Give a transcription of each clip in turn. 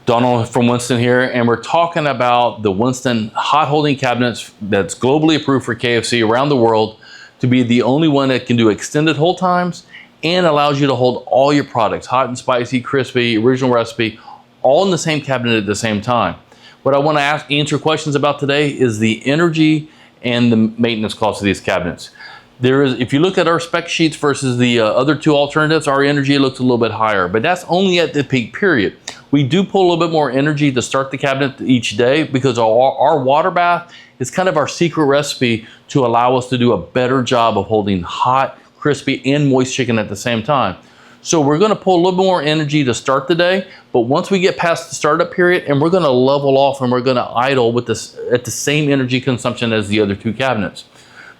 Donald from Winston here, and we're talking about the Winston hot holding cabinets that's globally approved for KFC around the world to be the only one that can do extended hold times and allows you to hold all your products, hot and spicy, crispy, original recipe, all in the same cabinet at the same time. What I want to answer questions about today is the energy and the maintenance cost of these cabinets. If you look at our spec sheets versus the other two alternatives, our energy looks a little bit higher, but that's only at the peak period. We do pull a little bit more energy to start the cabinet each day because our water bath is kind of our secret recipe to allow us to do a better job of holding hot, crispy, and moist chicken at the same time. So we're going to pull a little more energy to start the day, but once we get past the startup period, and we're going to level off and we're going to idle with this at the same energy consumption as the other two cabinets.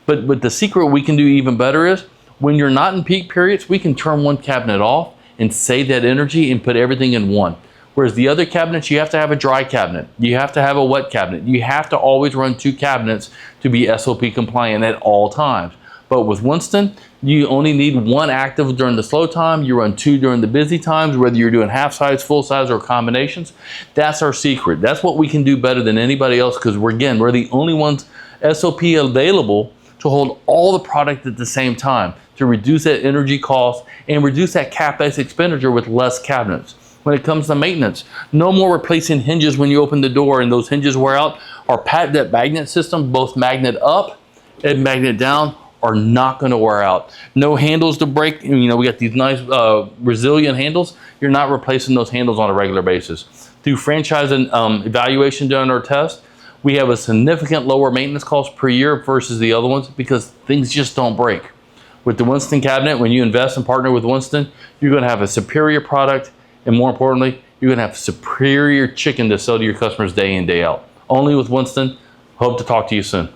But the secret we can do even better is when you're not in peak periods, we can turn one cabinet off and save that energy and put everything in one. Whereas the other cabinets, you have to have a dry cabinet. You have to have a wet cabinet. You have to always run two cabinets to be SOP compliant at all times. But with Winston, you only need one active during the slow time. You run two during the busy times, whether you're doing half size, full size, or combinations. That's our secret. That's what we can do better than anybody else because we're the only ones SOP available to hold all the product at the same time to reduce that energy cost and reduce that CapEx expenditure with less cabinets. When it comes to maintenance, no more replacing hinges when you open the door and those hinges wear out. Our patented magnet system, both magnet up and magnet down, are not going to wear out. No handles to break. We got these nice resilient handles. You're not replacing those handles on a regular basis. Through franchise and evaluation done on our test, we have a significant lower maintenance cost per year versus the other ones because things just don't break. With the Winston cabinet, when you invest and partner with Winston, you're going to have a superior product, and more importantly, you're going to have superior chicken to sell to your customers day in, day out. Only with Winston. Hope to talk to you soon.